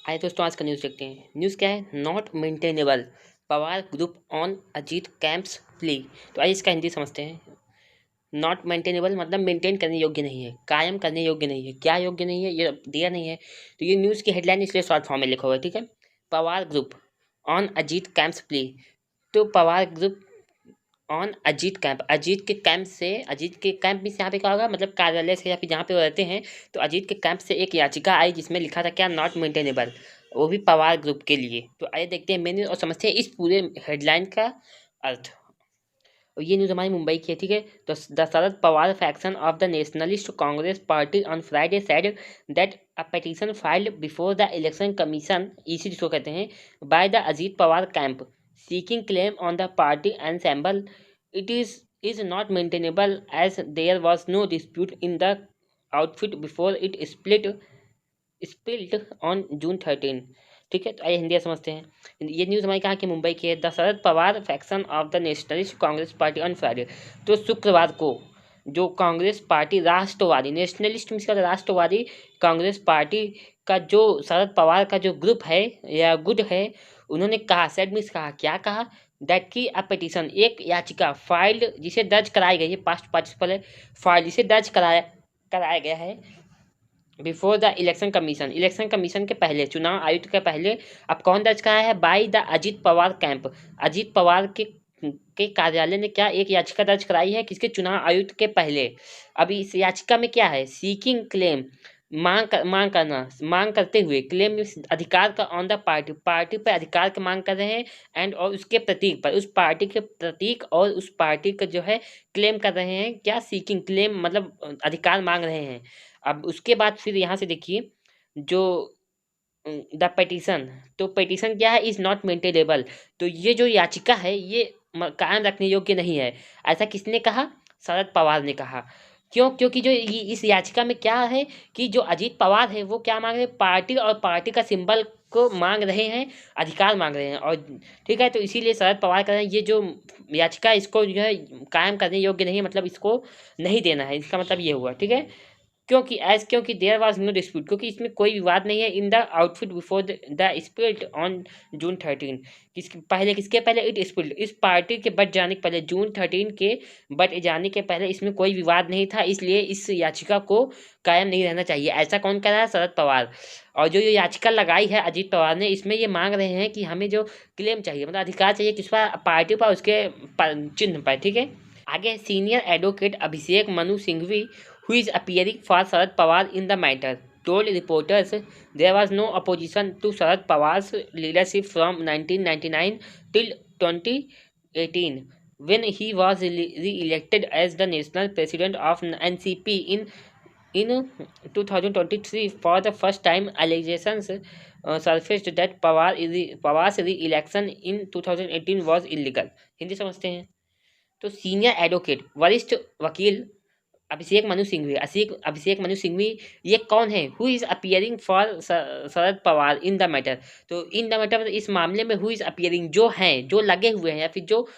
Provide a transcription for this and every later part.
आइए दोस्तों आज का न्यूज़ देखते हैं। न्यूज़ क्या है? Not maintainable, Pawar group on Ajit camps plea. तो आइए इसका हिंदी समझते हैं। नॉट मेंटेनेबल मतलब मेंटेन करने योग्य नहीं है, कायम करने योग्य नहीं है। क्या योग्य नहीं है ये दिया नहीं है, तो ये न्यूज़ की हेडलाइन इसलिए शॉर्ट फॉर्म में लिखा हुआ है, ठीक है। Pawar group on Ajit camps plea. तो Pawar group on Ajit camp, Ajit के कैंप से, अजीत के कैंप मीन्स यहाँ पे क्या होगा, मतलब कार्यालय से या फिर जहाँ पे वो रहते हैं, तो अजीत के कैंप से एक याचिका आई जिसमें लिखा था क्या, नॉट मेंटेनेबल, वो भी पवार ग्रुप के लिए। तो आइए देखते हैं मेन्यू और समझते हैं इस पूरे हेडलाइन का अर्थ। और ये न्यूज़ हमारी मुंबई की है, ठीक है। तो the Sharad Pawar faction of the Nationalist Congress Party on Friday said that a petition filed before the Election Commission, इसी जिसको कहते हैं, by the Ajit Pawar camp seeking claim on the party ensemble, it is not maintainable as there was no dispute in the outfit before it split on June 13। ठीक है, तो आइए हिंदी समझते हैं। ये न्यूज़ हमारी कहाँ की, मुंबई की है। The Sharad Pawar faction of the Nationalist Congress Party on Friday, तो शुक्रवार को जो कांग्रेस पार्टी राष्ट्रवादी, नेशनलिस्ट मीन्स का राष्ट्रवादी कांग्रेस पार्टी का जो शरद पवार का जो ग्रुप है या गुट है, उन्होंने कहा, सेड मीन्स कहा, क्या कहा, दैट की अ पिटीशन, एक याचिका फाइल्ड, जिसे दर्ज कराई गई है, पास्ट पार्टिसिपल है, फाइल जिसे दर्ज कराया गया है before the Election commission, election commission के पहले, चुनाव आयुक्त के पहले। अब कौन दर्ज कराया है? By the Ajit Pawar camp, Ajit Pawar के कार्यालय ने क्या एक याचिका दर्ज कराई है, किसके? चुनाव आयुक्त के पहले। अभी इस याचिका में क्या है? सीकिंग क्लेम, मांग करते हुए, क्लेम अधिकार का, ऑन द पार्टी, पार्टी पर अधिकार की मांग कर रहे हैं, एंड और उसके प्रतीक पर, उस पार्टी के प्रतीक और उस पार्टी का जो है क्लेम कर रहे हैं। क्या? सीकिंग क्लेम मतलब अधिकार मांग रहे हैं। अब उसके बाद फिर यहाँ से देखिए, जो द पिटीशन, तो पिटीशन क्या है? इज नॉट मेंटेनेबल, तो ये जो याचिका है ये कायम रखने योग्य नहीं है। ऐसा किसने कहा? शरद पवार ने कहा। क्यों? क्योंकि जो इस याचिका में क्या है कि जो अजीत पवार है वो क्या मांग रहे हैं? पार्टी और पार्टी का सिंबल को मांग रहे हैं, अधिकार मांग रहे हैं। और ठीक है, तो इसीलिए शरद पवार कह रहे हैं ये जो याचिका है इसको जो है कायम करने योग्य नहीं है, मतलब इसको नहीं देना है, इसका मतलब ये हुआ, ठीक है। क्योंकि देयर वाज नो डिस्प्यूट, क्योंकि इसमें कोई विवाद नहीं है। In the outfit before the split on June 13, किसके पहले? इट स्प्लिट, इस पार्टी के बट जाने के पहले, June 13 के बट जाने के पहले इसमें कोई विवाद नहीं था, इसलिए इस याचिका को कायम नहीं रहना चाहिए। ऐसा कौन कह रहा है? शरद पवार। और जो ये याचिका लगाई है अजीत पवार ने, इसमें ये मांग रहे हैं कि हमें जो क्लेम चाहिए, मतलब अधिकार चाहिए, किस पर? पार्टी पर, उसके चिन्ह पर, ठीक है। आगे senior advocate Abhishek Manu Singhvi, who is appearing for Sharad Pawar in the matter, told reporters there was no opposition to Sharad Pawar's leadership from 1999 till 2018, when he was re-elected as the national president of NCP in 2023. For the first time, allegations surfaced that Pawar's re-election in 2018 was illegal। Hindi समझते हैं। तो senior advocate, वरिष्ठ वकील अभिषेक मनु सिंघवी, ये कौन है? Who is appearing for Sharad Pawar in the matter, तो in the matter इस मामले में हु इज अपियरिंग, जो हैं, जो लगे हुए हैं, या फिर जो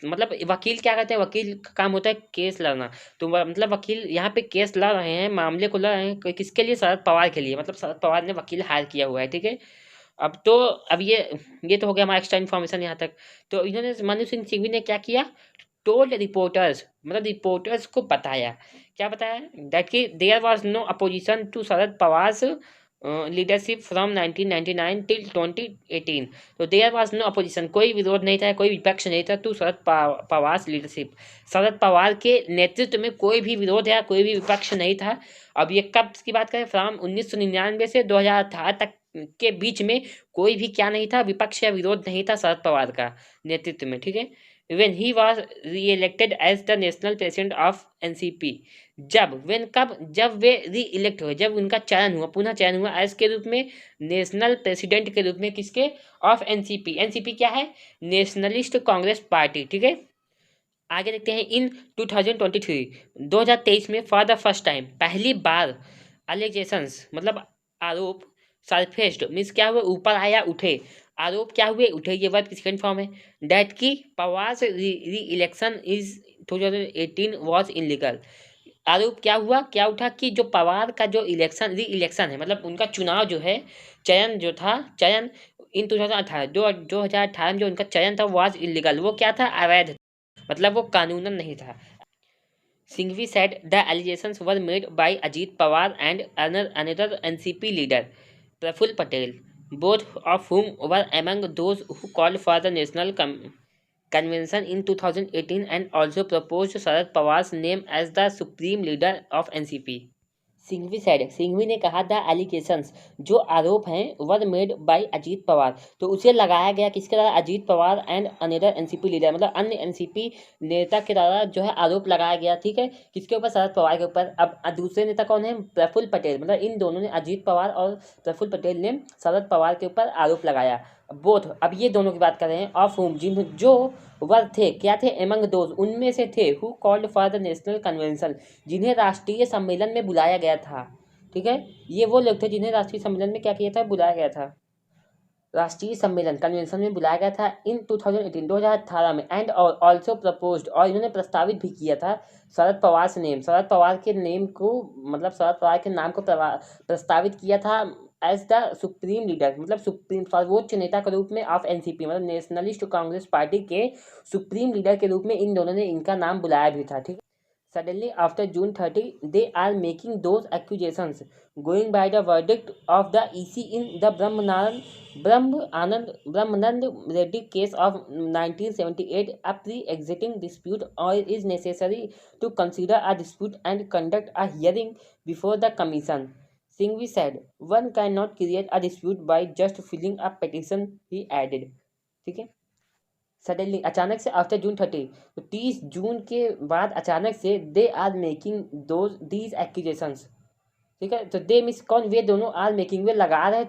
मतलब वकील क्या कहते हैं, वकील का काम होता है केस लड़ना, तो मतलब वकील यहाँ पे केस लड़ रहे हैं, मामले को लड़ रहे हैं, किसके लिए? शरद पवार के लिए, मतलब शरद पवार ने वकील हायर किया हुआ है, ठीक है। अब ये तो हो गया हमारा एक्स्ट्रा इन्फॉर्मेशन यहाँ तक। तो इन्होंने, मनु सिंह सिंघवी ने क्या किया? टोल्ड रिपोर्टर्स, मतलब रिपोर्टर्स को बताया, क्या बताया? दैट कि there was no opposition to Sharad Pawar's leadership from 1999 till 2018, तो देयर वाज नो अपोजिशन, कोई विरोध नहीं था, कोई विपक्ष नहीं था, टू शरद पवार्स लीडरशिप, शरद पवार के नेतृत्व में कोई भी विरोध या कोई भी विपक्ष नहीं था। अब ये कब की बात करें? फ्रॉम 1999 से 2018 तक के बीच में कोई भी क्या नहीं था? विपक्ष या विरोध नहीं था शरद पवार का नेतृत्व में, ठीक है। when he was re-elected as the national president of NCP, जब वे री-इलेक्ट हुए, जब उनका चयन हुआ, पुनः चयन हुआ एज के रूप में, नेशनल प्रेसिडेंट के रूप में, किसके? Of NCP। NCP क्या है? नेशनलिस्ट कांग्रेस पार्टी, ठीक है। आगे देखते हैं, इन 2023 में फॉर द फर्स्ट टाइम, पहली बार, अलेगेशंस मतलब आरोप, सरफेस्ड मीन्स क्या हुए? ऊपर आया, उठे, आरोप क्या हुए? उठे, ये वर्ब की सेकंड फॉर्म है। दैट की पवार्स री इलेक्शन इज 2018 वॉज इनलीगल, आरोप क्या हुआ, क्या उठा कि जो पवार का जो री इलेक्शन है, मतलब उनका चुनाव जो है, चयन जो था, चयन इन 2018 जो 2018 में जो उनका चयन था वाज इलीगल, वो क्या था, अवैध, मतलब वो कानूनन नहीं था। Singhvi said the allegations were made by Ajit Pawar and another NCP leader, Praful Patel, both of whom were among those who called for the national convention in 2018 and also proposed Sharad Pawar's name as the supreme leader of NCP. Singhvi ने कहा the allegations, जो आरोप हैं, were made by Ajit Pawar, तो उसे लगाया गया किसके द्वारा, Ajit Pawar and another NCP leader, मतलब अन्य एनसीपी नेता के द्वारा जो है आरोप लगाया गया, ठीक है, किसके ऊपर, शरद पवार के ऊपर। अब दूसरे नेता कौन है, प्रफुल्ल पटेल, मतलब इन दोनों ने, अजीत पवार और प्रफुल्ल पटेल ने शरद पवार के ऊपर आरोप लगाया। बोथ, अब ये दोनों की बात कर रहे हैं, ऑफ होम, जिन जो वर थे, क्या थे, एमंग दोज, उनमें से थे, who called for the national convention, जिन्हें राष्ट्रीय सम्मेलन में बुलाया गया था, ठीक है, ये वो लोग थे जिन्हें राष्ट्रीय सम्मेलन में क्या किया था, बुलाया गया था, राष्ट्रीय सम्मेलन कन्वेंशन में बुलाया गया था इन 2018 में, एंड ऑल्सो प्रपोज्ड, और इन्होंने प्रस्तावित भी किया था शरद पवार से नेम, शरद पवार के नेम को, मतलब शरद पवार के नाम को प्रस्तावित किया था एज द सुप्रीम लीडर, मतलब सुप्रीम सर्वोच्च नेता के रूप में ऑफ एनसीपी, मतलब नेशनलिस्ट कांग्रेस पार्टी के सुप्रीम लीडर के रूप में इन दोनों ने इनका नाम बुलाया भी था, ठीक है। Suddenly, after June 30, they are making those accusations, going by the verdict of the EC in the Brahmanand Reddy case of 1978, a pre-existing dispute, or is necessary to consider a dispute and conduct a hearing before the commission. Singhvi said, "One cannot create a dispute by just filling a petition," he added. ठीक है, suddenly, अचानक से, after June 30, तो 30 जून के बाद अचानक से, they are making these accusations, ठीक है, तो दे मिस कौन, वे दोनों आर मेकिंग, वे लगा रहे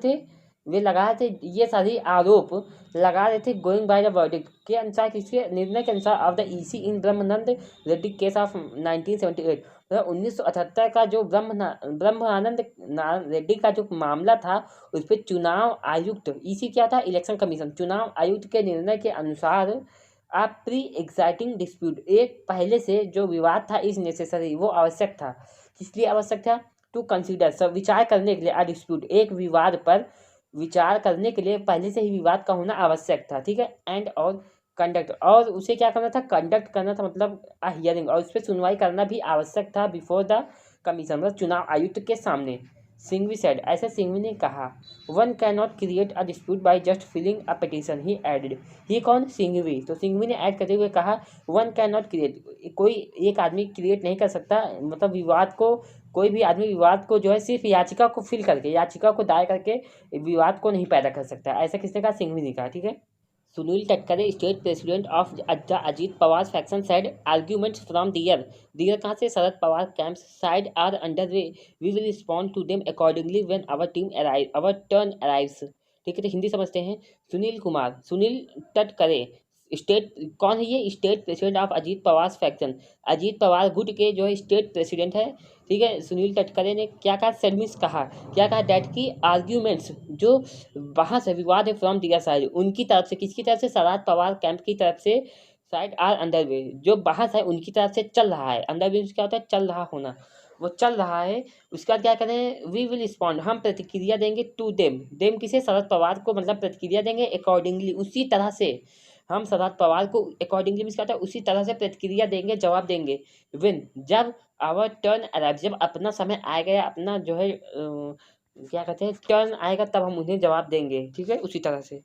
थे ये सारी आरोप लगा रहे थे, गोइंग बाय द वर्डिक्ट के अनुसार, किसके निर्णय के अनुसार, of the EC in Brahmananda Reddy case of 1978, मतलब 1978 का जो ब्रह्मानंद रेड्डी का जो मामला था, उस पर चुनाव आयुक्त, ईसी क्या था, इलेक्शन कमीशन, चुनाव आयुक्त के निर्णय के अनुसार, आ प्री एग्जाइटिंग डिस्प्यूट, एक पहले से जो विवाद था, इज नेसेसरी, वो आवश्यक था, किस लिए आवश्यक था, टू कंसीडर, सब विचार करने के लिए, आ डिस्प्यूट, एक विवाद पर विचार करने के लिए पहले से ही विवाद का होना आवश्यक था, ठीक है, एंड और कंडक्ट, और उसे क्या करना था, कंडक्ट करना था, मतलब आ हियरिंग, और उस पर सुनवाई करना भी आवश्यक था, बिफोर द कमीशन, मतलब चुनाव आयुक्त के सामने। सिंघवी सेड, ऐसे सिंघवी ने कहा, one can not create a dispute by just filing a petition, he added, ये कौन, सिंघवी, तो सिंघवी ने ऐड करते हुए कहा, वन कैन नॉट क्रिएट, कोई एक आदमी क्रिएट नहीं कर सकता, मतलब विवाद को, कोई भी आदमी विवाद को जो है सिर्फ याचिका को फिल करके, याचिका को दायर करके विवाद को नहीं पैदा कर सकता, ऐसा किसने कहा, सिंघवी ने कहा, ठीक है। Sunil Tatkare, state president of the Ajit Pawar faction, said arguments from their कहाँ से, Sharad Pawar camps side are under way, we will respond to them accordingly when our turn arrives, ठीक है, तो हिंदी समझते हैं। सुनील तटकरे, स्टेट कौन है ये, state president of Ajit Pawar faction, Ajit Pawar गुट के जो है स्टेट प्रेसिडेंट है, ठीक है। सुनील तटकरे ने क्या कहा, सेडमिस कहा, क्या कहा, डैट की आर्ग्यूमेंट्स, जो बहस है, विवाद है, फ्रॉम दियर साइड, उनकी तरफ से, किसकी तरफ से, शरद पवार कैंप की तरफ से, साइड आर अंडर वे, जो बहस है उनकी तरफ से चल रहा है, अंडर वे क्या होता है, चल रहा होना, वो चल रहा है, उसके बाद क्या करें, वी विल रिस्पॉन्ड, हम प्रतिक्रिया देंगे, टू देम किसे, शरद पवार को, मतलब प्रतिक्रिया देंगे, अकॉर्डिंगली, उसी तरह से, हम शरद पवार को अकॉर्डिंगली मीन्स क्या होता है, उसी तरह से प्रतिक्रिया देंगे, जवाब देंगे, विन, जब आवर टर्न अराइव, जब अपना समय आएगा, या अपना जो है क्या कहते हैं, टर्न आएगा, तब हम उन्हें जवाब देंगे, ठीक है, उसी तरह से।